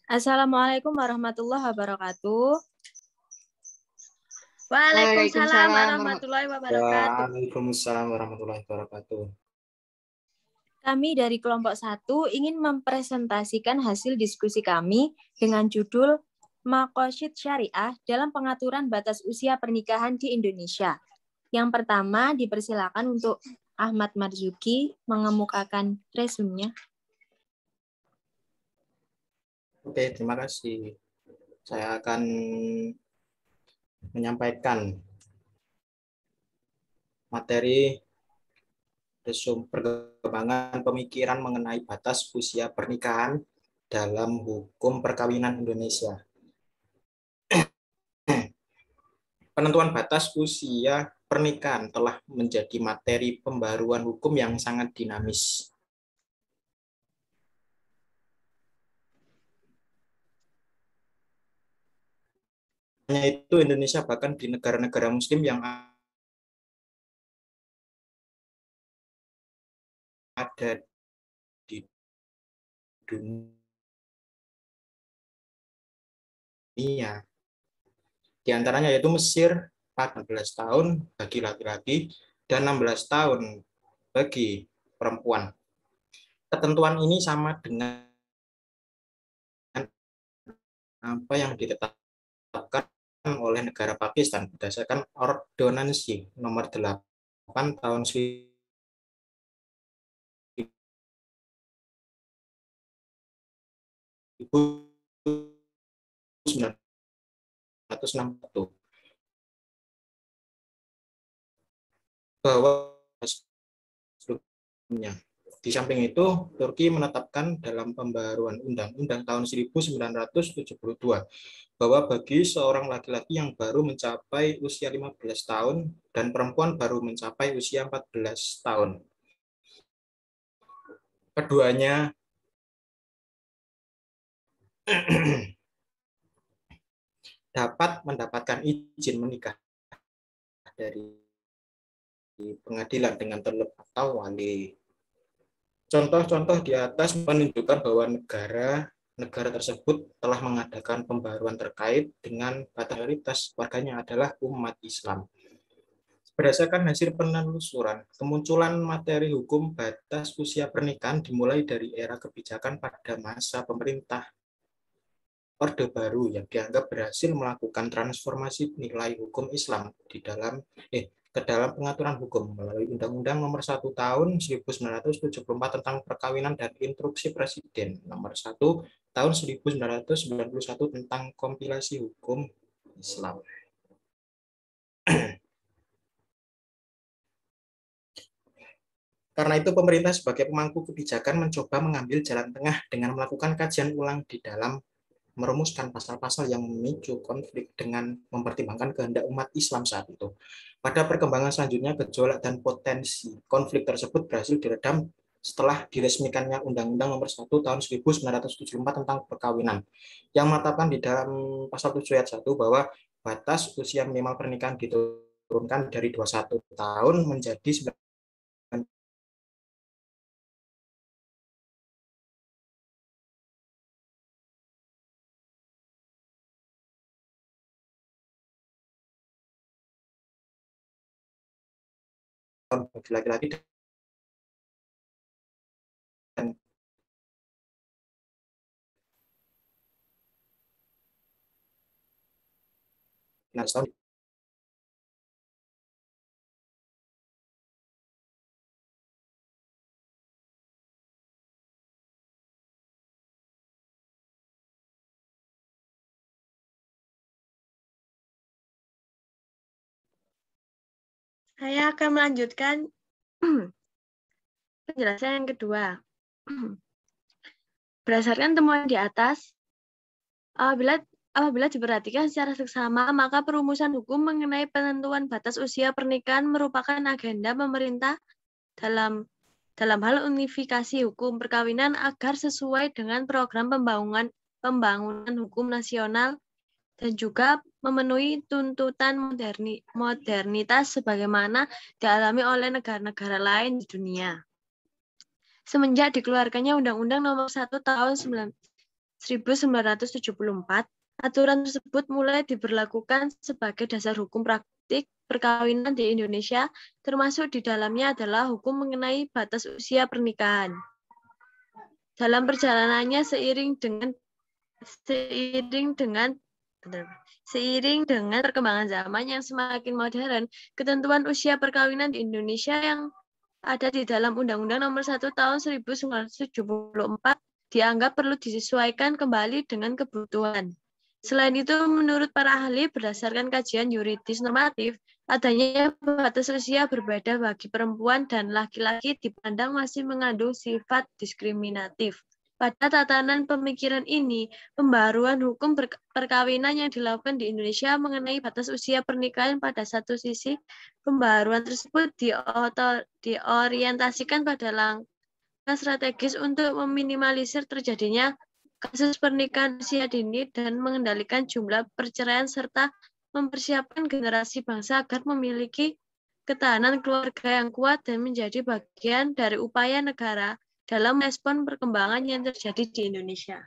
Assalamualaikum warahmatullahi wabarakatuh. Waalaikumsalam warahmatullahi wabarakatuh. Waalaikumsalam warahmatullahi wabarakatuh. Kami dari kelompok 1 ingin mempresentasikan hasil diskusi kami dengan judul Maqasid Syariah dalam pengaturan batas usia pernikahan di Indonesia. Yang pertama, dipersilakan untuk Ahmad Marzuki mengemukakan resumenya. Oke, terima kasih. Saya akan menyampaikan materi resum perkembangan pemikiran mengenai batas usia pernikahan dalam hukum perkawinan Indonesia. Penentuan batas usia pernikahan telah menjadi materi pembaruan hukum yang sangat dinamis. Hanya itu Indonesia bahkan di negara-negara muslim yang ada di dunia. Di antaranya yaitu Mesir 14 tahun bagi laki-laki dan 16 tahun bagi perempuan. Ketentuan ini sama dengan apa yang ditetapkan oleh negara Pakistan berdasarkan Ordonansi nomor 8 tahun 1961 bahwa sebelumnya. Di samping itu, Turki menetapkan dalam pembaruan Undang-Undang tahun 1972 bahwa bagi seorang laki-laki yang baru mencapai usia 15 tahun dan perempuan baru mencapai usia 14 tahun, keduanya dapat mendapatkan izin menikah dari pengadilan dengan terlebih atau wali. Contoh-contoh di atas menunjukkan bahwa negara tersebut telah mengadakan pembaruan terkait dengan mayoritas warganya adalah umat Islam. Berdasarkan hasil penelusuran, kemunculan materi hukum batas usia pernikahan dimulai dari era kebijakan pada masa pemerintah Orde Baru yang dianggap berhasil melakukan transformasi nilai hukum Islam ke dalam pengaturan hukum melalui Undang-Undang Nomor 1 Tahun 1974 tentang Perkawinan dan Instruksi Presiden Nomor 1 Tahun 1991 tentang Kompilasi Hukum Islam. Karena itu pemerintah sebagai pemangku kebijakan mencoba mengambil jalan tengah dengan melakukan kajian ulang di dalam merumuskan pasal-pasal yang memicu konflik dengan mempertimbangkan kehendak umat Islam saat itu. Pada perkembangan selanjutnya, gejolak dan potensi konflik tersebut berhasil diredam setelah diresmikannya Undang-Undang Nomor 1 Tahun 1974 tentang perkawinan, yang menetapkan di dalam pasal 7 ayat 1 bahwa batas usia minimal pernikahan diturunkan dari 21 tahun menjadi 9 tahun bagi laki-laki dan 16 tahun. Saya akan melanjutkan penjelasan yang kedua. Berdasarkan temuan di atas, apabila diperhatikan secara seksama, maka perumusan hukum mengenai penentuan batas usia pernikahan merupakan agenda pemerintah dalam hal unifikasi hukum perkawinan agar sesuai dengan program pembangunan hukum nasional dan juga memenuhi tuntutan modernitas sebagaimana dialami oleh negara-negara lain di dunia. Semenjak dikeluarkannya Undang-Undang Nomor 1 Tahun 1974, aturan tersebut mulai diberlakukan sebagai dasar hukum praktik perkawinan di Indonesia, termasuk di dalamnya adalah hukum mengenai batas usia pernikahan. Dalam perjalanannya seiring dengan perkembangan zaman yang semakin modern, ketentuan usia perkawinan di Indonesia yang ada di dalam Undang-Undang Nomor 1 Tahun 1974 dianggap perlu disesuaikan kembali dengan kebutuhan. Selain itu, menurut para ahli, berdasarkan kajian yuridis normatif, adanya batas usia berbeda bagi perempuan dan laki-laki dipandang masih mengandung sifat diskriminatif. Pada tatanan pemikiran ini, pembaruan hukum perkawinan yang dilakukan di Indonesia mengenai batas usia pernikahan pada satu sisi, pembaruan tersebut diorientasikan pada langkah strategis untuk meminimalisir terjadinya kasus pernikahan usia dini dan mengendalikan jumlah perceraian serta mempersiapkan generasi bangsa agar memiliki ketahanan keluarga yang kuat dan menjadi bagian dari upaya negara dalam respon perkembangan yang terjadi di Indonesia.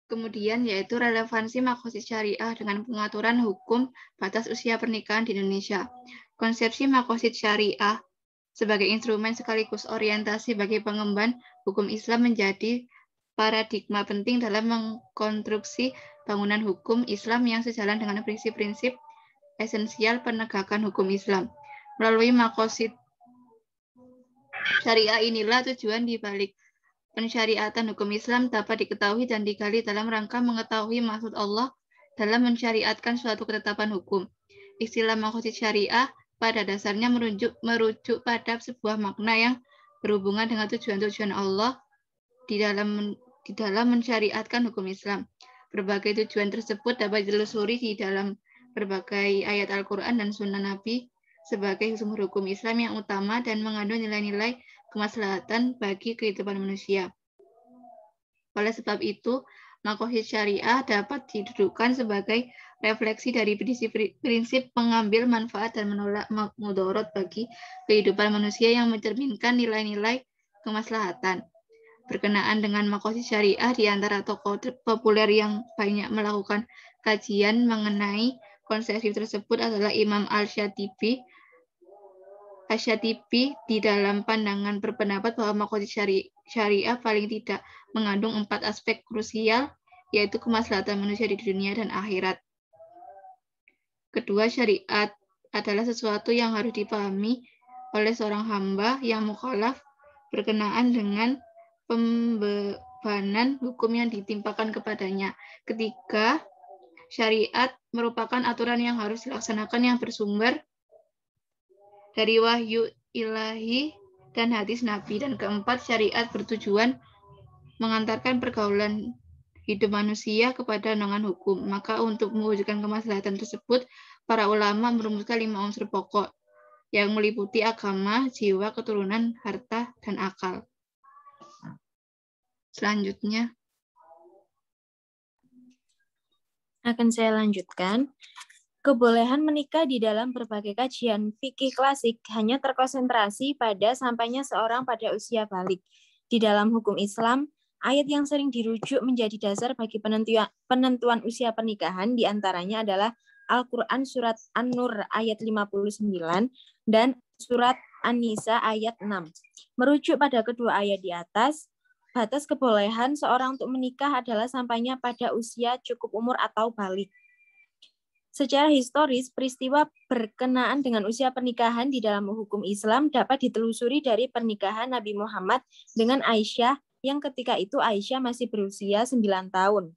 Kemudian yaitu relevansi makosid syariah dengan pengaturan hukum batas usia pernikahan di Indonesia. Konsepsi makosid syariah sebagai instrumen sekaligus orientasi bagi pengemban hukum Islam menjadi paradigma penting dalam mengkonstruksi bangunan hukum Islam yang sejalan dengan prinsip-prinsip esensial penegakan hukum Islam. Melalui makosid syariah inilah tujuan dibalik pensyariatan hukum Islam dapat diketahui dan digali dalam rangka mengetahui maksud Allah dalam mensyariatkan suatu ketetapan hukum. Istilah makosid syariah pada dasarnya merujuk pada sebuah makna yang berhubungan dengan tujuan-tujuan Allah di dalam mensyariatkan hukum Islam. Berbagai tujuan tersebut dapat ditelusuri di dalam berbagai ayat Al-Quran dan Sunnah Nabi sebagai sumber hukum Islam yang utama dan mengandung nilai-nilai kemaslahatan bagi kehidupan manusia. Oleh sebab itu, makosid syariah dapat didudukkan sebagai refleksi dari prinsip mengambil manfaat dan menolak mudarat bagi kehidupan manusia yang mencerminkan nilai-nilai kemaslahatan. Berkenaan dengan makosid syariah, di antara tokoh populer yang banyak melakukan kajian mengenai konsepsi tersebut adalah Imam Al-Syatibi. Asy-Syatibi di dalam pandangan berpendapat bahwa makosid syariah paling tidak mengandung 4 aspek krusial, yaitu kemaslahatan manusia di dunia dan akhirat. Kedua, syariat adalah sesuatu yang harus dipahami oleh seorang hamba yang mukhalaf berkenaan dengan pembebanan hukum yang ditimpakan kepadanya. Ketiga, syariat merupakan aturan yang harus dilaksanakan yang bersumber dari wahyu ilahi dan hadis Nabi. Dan keempat, syariat bertujuan mengantarkan pergaulan hidup manusia kepada naungan hukum. Maka untuk mewujudkan kemaslahatan tersebut, para ulama merumuskan 5 unsur pokok yang meliputi agama, jiwa, keturunan, harta, dan akal. Selanjutnya akan saya lanjutkan. Kebolehan menikah di dalam berbagai kajian fikih klasik hanya terkonsentrasi pada sampainya seorang pada usia balik. Di dalam hukum Islam, ayat yang sering dirujuk menjadi dasar bagi penentuan usia pernikahan diantaranya adalah Al-Quran Surat An-Nur ayat 59 dan Surat An-Nisa ayat 6. Merujuk pada kedua ayat di atas, batas kebolehan seorang untuk menikah adalah sampainya pada usia cukup umur atau balik. Secara historis, peristiwa berkenaan dengan usia pernikahan di dalam hukum Islam dapat ditelusuri dari pernikahan Nabi Muhammad dengan Aisyah yang ketika itu Aisyah masih berusia 9 tahun.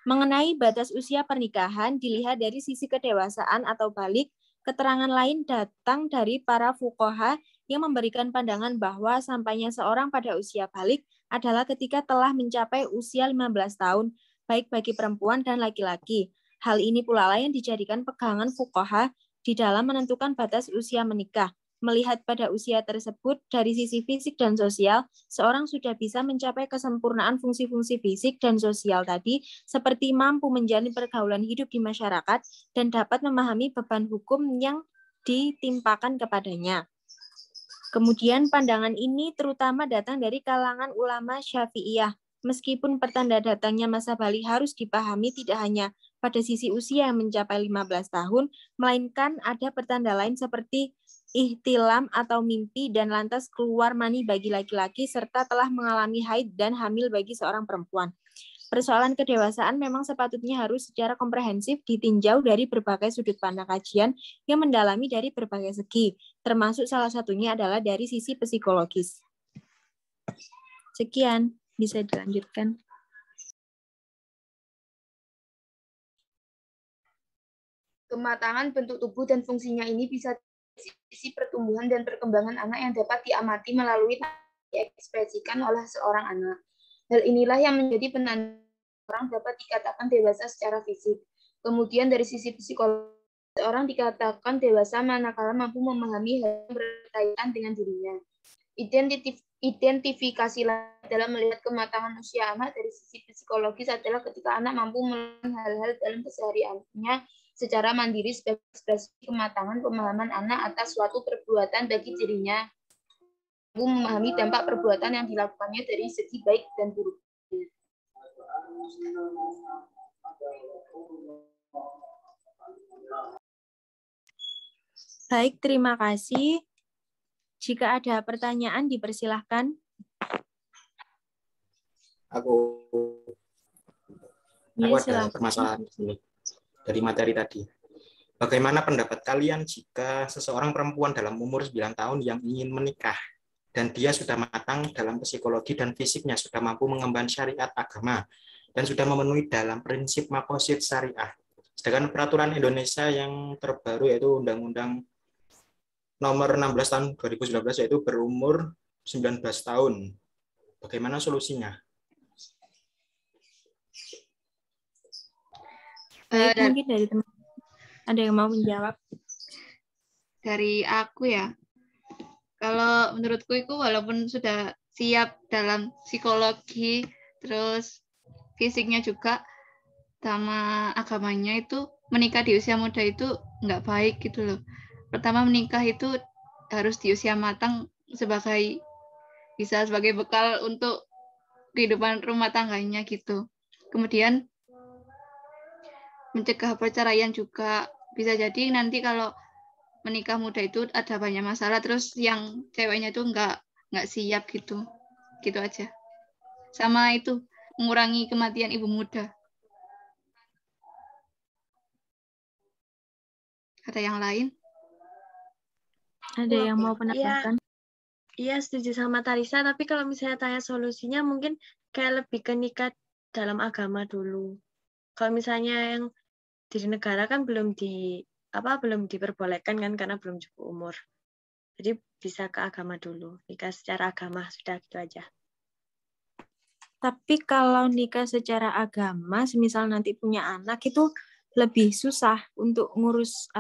Mengenai batas usia pernikahan dilihat dari sisi kedewasaan atau balik, keterangan lain datang dari para fuqaha yang memberikan pandangan bahwa sampainya seorang pada usia balik adalah ketika telah mencapai usia 15 tahun, baik bagi perempuan dan laki-laki. Hal ini pula lah yang dijadikan pegangan fuqaha di dalam menentukan batas usia menikah. Melihat pada usia tersebut dari sisi fisik dan sosial, seorang sudah bisa mencapai kesempurnaan fungsi-fungsi fisik dan sosial tadi, seperti mampu menjalin pergaulan hidup di masyarakat dan dapat memahami beban hukum yang ditimpakan kepadanya. Kemudian pandangan ini terutama datang dari kalangan ulama Syafi'iyah. Meskipun pertanda datangnya masa balik harus dipahami tidak hanya pada sisi usia yang mencapai 15 tahun, melainkan ada pertanda lain seperti ihtilam atau mimpi dan lantas keluar mani bagi laki-laki serta telah mengalami haid dan hamil bagi seorang perempuan. Persoalan kedewasaan memang sepatutnya harus secara komprehensif ditinjau dari berbagai sudut pandang kajian yang mendalami dari berbagai segi, termasuk salah satunya adalah dari sisi psikologis. Sekian, bisa dilanjutkan. Kematangan bentuk tubuh dan fungsinya ini bisa sisi pertumbuhan dan perkembangan anak yang dapat diamati melalui diekspresikan oleh seorang anak. Hal inilah yang menjadi penanda orang dapat dikatakan dewasa secara fisik. Kemudian dari sisi psikologis, seorang dikatakan dewasa manakala mampu memahami hal yang berkaitan dengan dirinya. Identifikasi dalam melihat kematangan usia anak dari sisi psikologis adalah ketika anak mampu melakukan hal-hal dalam kesehariannya secara mandiri sebagai ekspresi kematangan pemahaman anak atas suatu perbuatan bagi dirinya, mampu memahami dampak perbuatan yang dilakukannya dari segi baik dan buruk. Baik, terima kasih. Jika ada pertanyaan, dipersilahkan. Aku Ya, ada permasalahan ini dari materi tadi. Bagaimana pendapat kalian jika seseorang perempuan dalam umur 9 tahun yang ingin menikah dan dia sudah matang dalam psikologi dan fisiknya, sudah mampu mengemban syariat agama dan sudah memenuhi dalam prinsip maqasid syariah. Sedangkan peraturan Indonesia yang terbaru yaitu Undang-Undang Nomor 16 tahun 2019 yaitu berumur 19 tahun. Bagaimana solusinya? Mungkin dari teman ada yang mau menjawab? Dari aku ya, kalau menurutku itu walaupun sudah siap dalam psikologi, terus fisiknya juga, sama agamanya itu, menikah di usia muda itu nggak baik gitu loh. Pertama menikah itu harus di usia matang bisa sebagai bekal untuk kehidupan rumah tangganya gitu. Kemudian mencegah perceraian juga. Bisa jadi nanti kalau menikah muda itu ada banyak masalah, terus yang ceweknya itu nggak siap gitu. Gitu aja. Sama itu, mengurangi kematian ibu muda. Ada yang lain? Ada yang mau menambahkan? Iya, setuju sama Tarisa, tapi kalau misalnya tanya solusinya mungkin kayak lebih ke nikah dalam agama dulu. Kalau misalnya yang di negara kan belum diperbolehkan kan karena belum cukup umur. Jadi bisa ke agama dulu, nikah secara agama, sudah gitu aja. Tapi kalau nikah secara agama, semisal nanti punya anak itu lebih susah untuk ngurus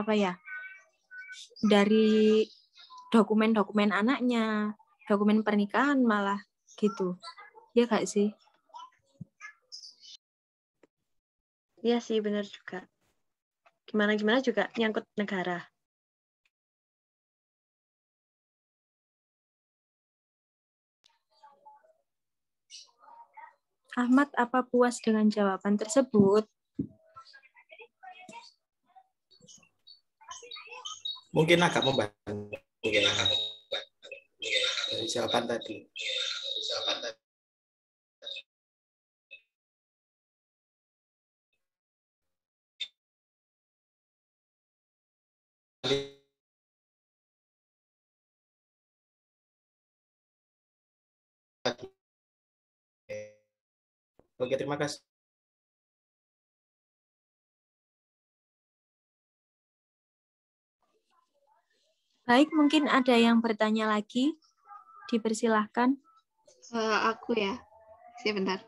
dari dokumen-dokumen anaknya, dokumen pernikahan malah gitu. Ya gak sih? Iya sih, benar juga. Gimana-gimana juga nyangkut negara. Ahmad, apa puas dengan jawaban tersebut? Mungkin agak membantu ya dari jawaban tadi. Oke, terima kasih. Baik, mungkin ada yang bertanya lagi. Dipersilahkan. Aku ya. Sebentar.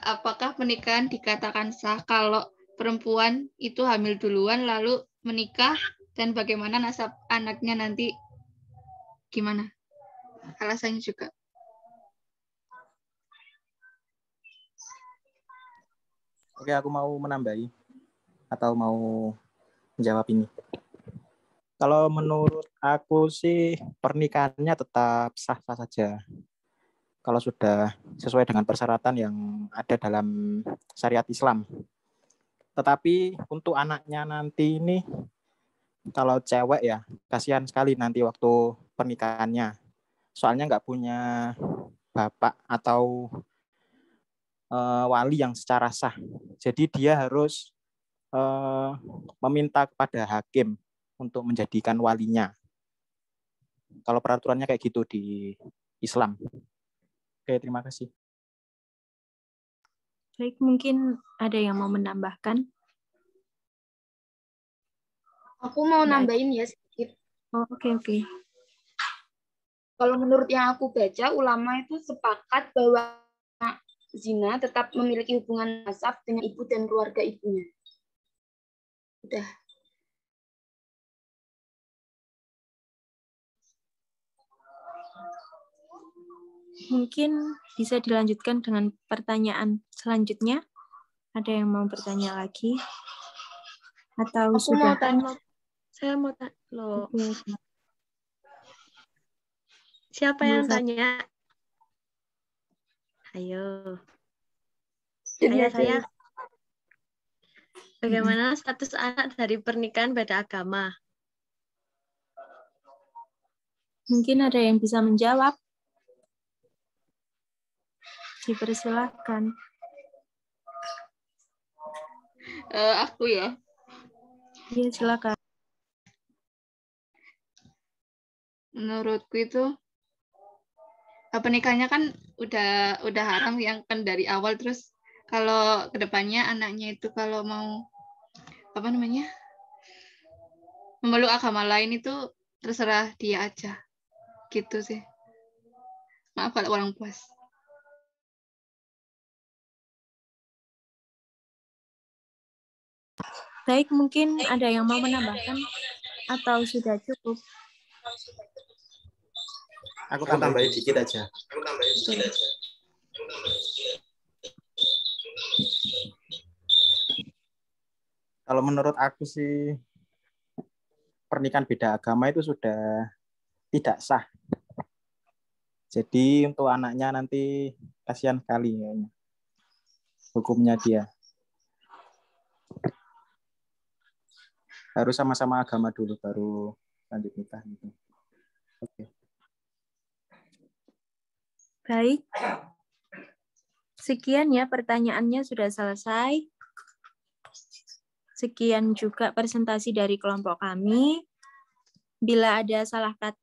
Apakah pernikahan dikatakan sah kalau perempuan itu hamil duluan lalu menikah, dan bagaimana nasab anaknya nanti gimana? Alasannya juga. Oke, aku mau menambahi atau mau menjawab ini. Kalau menurut aku sih pernikahannya tetap sah-sah saja. Kalau sudah sesuai dengan persyaratan yang ada dalam syariat Islam. Tetapi untuk anaknya nanti ini, kalau cewek ya, kasihan sekali nanti waktu pernikahannya. Soalnya nggak punya bapak atau wali yang secara sah. Jadi dia harus meminta kepada hakim untuk menjadikan walinya. Kalau peraturannya kayak gitu di Islam. Oke, terima kasih. Baik, mungkin ada yang mau menambahkan? Aku mau nambahin ya sedikit. Oh, oke. Kalau menurut yang aku baca, ulama itu sepakat bahwa zina tetap memiliki hubungan nasab dengan ibu dan keluarga ibunya. Udah. Mungkin bisa dilanjutkan dengan pertanyaan selanjutnya. Ada yang mau bertanya lagi? Atau Aku sudah? mau tanya. Saya mau tanya loh. Oke. Siapa yang tanya? Ayo. Ayo saya. Bagaimana status anak dari pernikahan beda agama? Mungkin ada yang bisa menjawab. Dipersilahkan. Aku ya. Iya, silakan. Menurutku itu pernikahannya kan udah haram yang kan dari awal, terus kalau kedepannya anaknya itu kalau mau memeluk agama lain itu terserah dia aja gitu sih. Maaf kalau kurang puas. Baik, mungkin ada yang mau menambahkan atau sudah cukup? Aku tambahin dikit aja. Kalau menurut aku sih pernikahan beda agama itu sudah tidak sah. Jadi untuk anaknya nanti kasihan sekali ya, hukumnya dia. Harus sama-sama agama dulu baru lanjut nikah gitu. Oke. Baik. Sekian ya pertanyaannya sudah selesai. Sekian juga presentasi dari kelompok kami. Bila ada salah kata